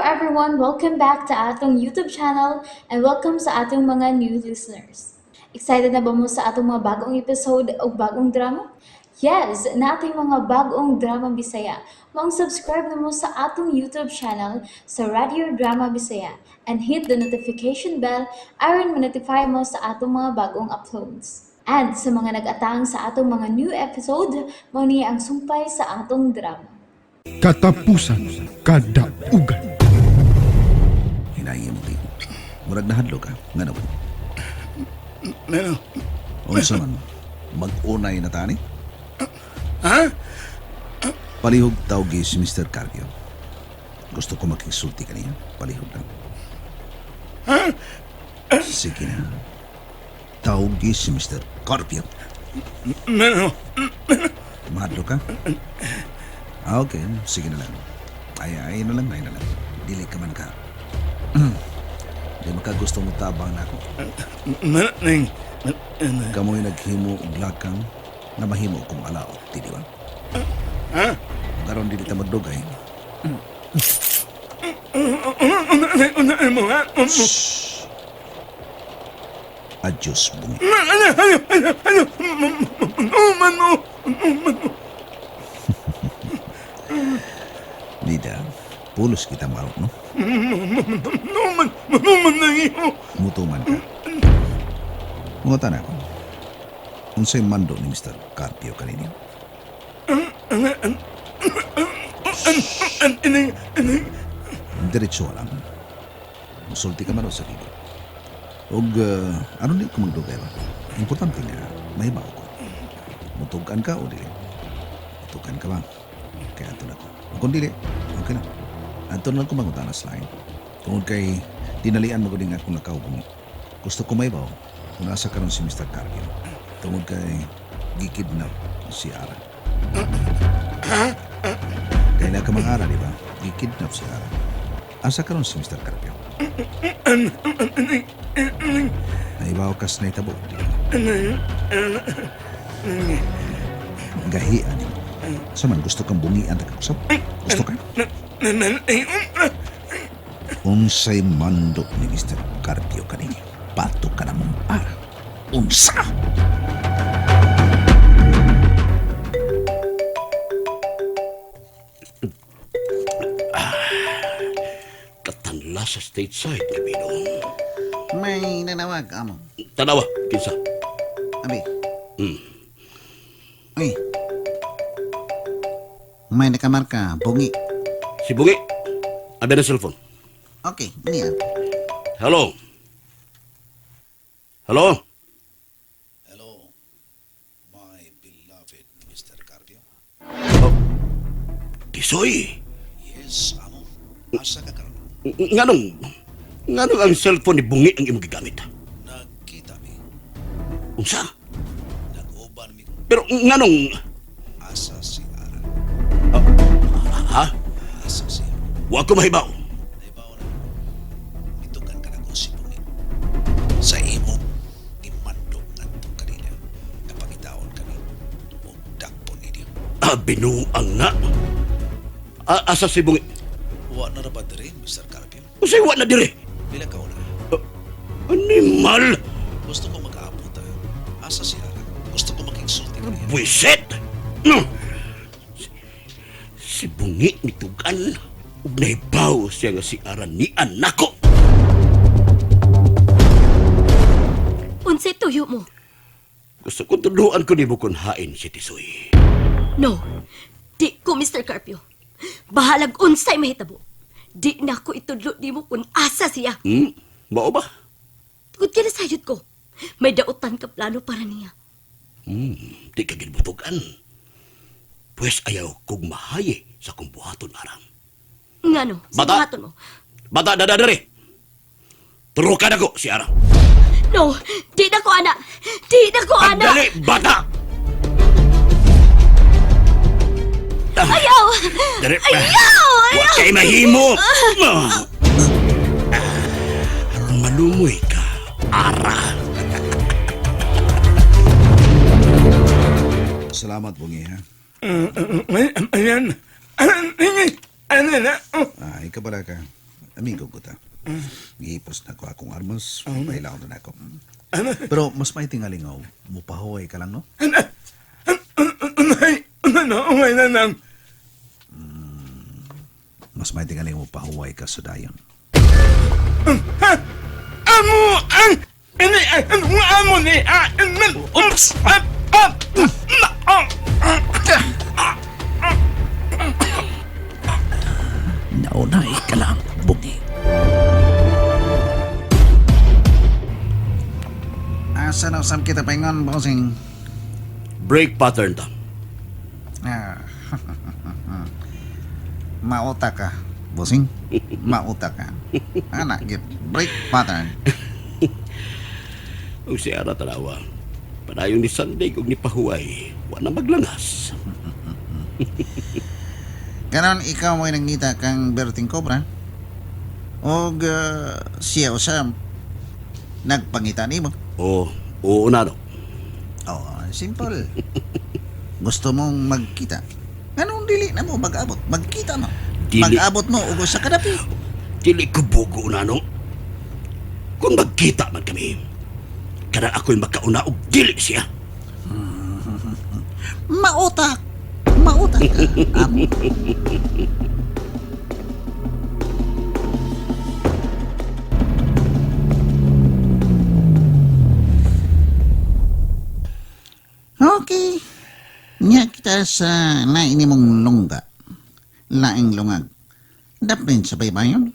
everyone, welcome back to atong YouTube channel and welcome sa atong mga new listeners. Excited na ba mo sa atong mga bagong episode o bagong drama? Yes, na ating mga bagong drama Bisaya. Subscribe na mo sa atong YouTube channel sa Radio Drama Bisaya and hit the notification bell aron ma-notify mo sa atong mga bagong uploads. And sa mga nag-atang sa atong mga new episode, mo niya ang sumpay sa atong drama. Katapusan, Kadaugan. Hinahingi mo di. Murag nahadlo ka. Nga naman. Ano? Unsa man, mag-unay na tani? Ha? Palihog tawgi si Mr. Carpio. Gusto ko makisulti kaniya. Palihog lang. Ha? Sige na. Tawgi si Mr. Carpio. Ano? Mahadlo ka? Okay, sige na lang. Ay na lang. Dili ka man ka. Di makagusto mo tabang na ako. Manang. Kamo'y naghimo og lakang na mahimo kong alao, di ba? Ha? Karon dili ta magdugay. Ano mo ha? Adios, bungi. Ano? Nida, pulos kita maro, no? Manuman na iyo. Mutuman ka. Mungutan ako. Unsay mando ni Mr. Carpio kanina? Diretso lang. Musulti ka man o sa libo. Og, ano din ko magdugay ba? Importante nga, mahibaw ko. Mutugan ka o dili? Mutugan ka ba? Kaya ito na ko. Kung dili, okay lang. Ito na lang ko mangutanas lain. Kung kay dinalian mo ko din nga kung nakaubong. Gusto ko mahibaw kung nasa karon si Mr. Carpio. Tungod kay gikidnap si Ara. Kaya na ka mga Ara, di ba? Gikidnap si Ara. Asa karon si Mr. Carpio? Naibaw kas na itabo, di ba? Gahian mo. Saman, gusto kang bungian na kakusap? Gusto ka? Unsay mandok ni Mr. Carpio kanina. Pato ka namang para. Unsa! Katanla sa stateside, Kabino. May nanawag, amo. Tanawa, kinsa. Abi. Ay. May nakamarka, bungi. Si Bungi. Abi na cellphone. Okay, niya. Hello? Hello? Hello, my beloved Mr. Carpio. Tisoy. Yes, amo. Asa ka karon? Nganong ang cellphone ni Bungi ang imong gigamit? Nagkita mi. Unsa? Nag-uban mi. Pero nganong... Asa si Ara. Ha? Asa siya. Wa ko mahibaw. Naibaw na. Itukan ka na ko si Bungi. Sa imo, ni Mando nga itong kanila. Napangitaon kami. O dakpon ni Dio. Binuang na. Asa si Bungi? Wa na rabat rin, Mr. Carpio. Usay wa na dire. Bila ka una. Animal! Gusto ko mag-aabot ah. Asa si Ara. Gusto ko makingsulti ka niya. Buisit! No! Si Bungi nitugan. Ug nahibaw siya nga si Aran ni anako. Unsay tuyo mo? Gusto ko tuduan ko ni mo kung hain si Tisoy. No, di ko, Mr. Carpio. Bahalag unsay mahitabo. Di na ko itudlo di mo kung asa siya. Mao ba? Tugod ka na sayod ko. May dautan ka plano para niya. Di ka ginbutugan. Pues ayaw kong mahayi sa kong buhaton arang. Ngano, sa Bata! buhaton mo. Bata, dadadari! Turukan ako si Arang. No, di na ko, ana. Di na ko, ana. Pagdali, bata! Ayaw! Dari, Ayaw! Wa kay mahimo! Aron malumoy ka, Ara. Salamat, Bungi, ha? Ayan. Ano na? Ikaw pala ka. amigo ko ta. Gihipos na ko akong armas, pahilaw na ako. Pero mas may tingalingaw, mupahuay ka lang, no? Umay na nang. Mas may tingalingaw mupahuay ka sa dayon. Amo ang ini ang amo ni Oops! Naunay ka lang, bungi. Asa na usap kita paingon, bossing? Break pattern ta. Ah, mauta ka, bossing. Mauta ka. Anak, get break pattern. O si Ara tanawa. Padayon ni Sandig ug ni Pahuay. Wa na maglangas. Karon ikaw mo'y nangita kang Berting Cobra. Og siya usam nagpangita nimo. Oo na no. Oh, simple. Gusto mong magkita. Anong dili na mo mag-abot? Magkita mo. Dili. Mag-abot mo ug sa kadapi. Dili ko bugo na no. Kung magkita man kami, kada ako'y makauna og dili siya. Mautak. Mautak ka. Amo. Okay. Nya kita sa lain ni mong longga. Laing lungag. Dapin sa baybayon.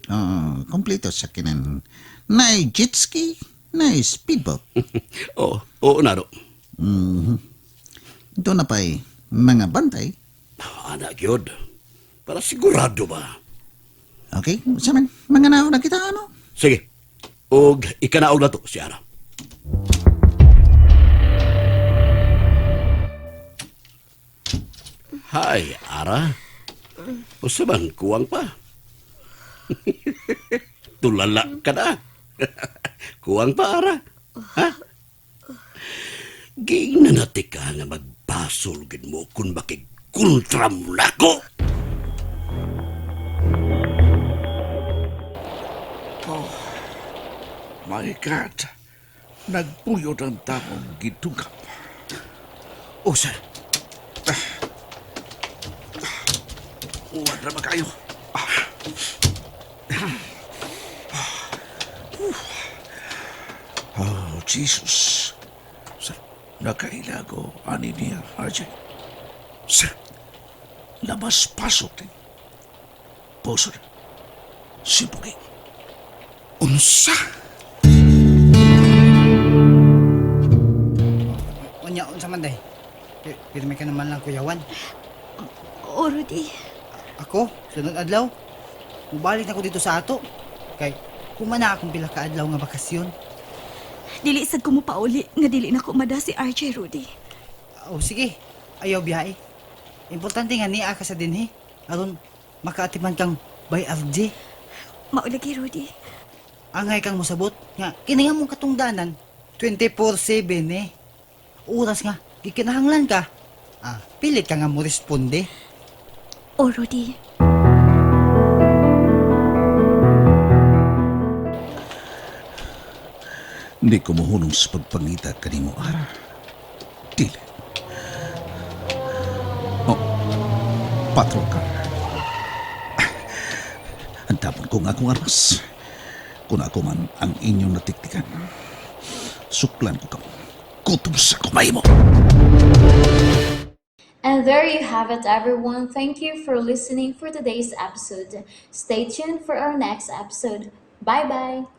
Oh, kompleto sa kinan. Naay jet ski, naay speedboat. Oo na no. Doon na pa'y mga bantay. Anak yun. Para sigurado ba? Okay, sa man, mga naon na kita ano? Sige. Og ikanaog na to si Ara. Hi, Ara. O saman, kuwang pa. Tulala ka na. Kuwang pa, Ara. Ha? Ginanati ka nga magpasulgin mo kung makigkontra mo na ko. My God. Nagpuyod ang taong gitugap. O, sir. Uwan na kayo. Oh, Jesus. Sir, nakailago ani niya, RJ. Sir, labas pasok din. Puso na. Sibugin. Unsa? Unya, unsa man day? Pirmi ka naman lang kuyawan. O, Rudy. Ako, sunod adlaw. Mubalik na ko dito sa ato. Kay, kumana akong pila ka adlaw nga bakasyon. Dili sad ko mo pauli nga dili na ko mada si RJ, Rudy. Oh, sige. Ayaw biyahe. Importante nga niya ka sa dinhi. Aron makaatiman kang by RJ. Maulagi, Rudy. Angay kang musabot nga kini nga mong katungdanan 24/7 eh. Oras nga gikinahanglan ka. Pilit ka nga mo responde. O, Rudy. Hindi ko mahulong sa pagpangita kanimo, Ara. Dili. Oh, patrol ka. Antapon ko nga akong armas. Kung ako man ang inyong natiktikan, suklan ko kamo. Kutom sa kumay mo. And there you have it, everyone. Thank you for listening for today's episode. Stay tuned for our next episode. Bye bye.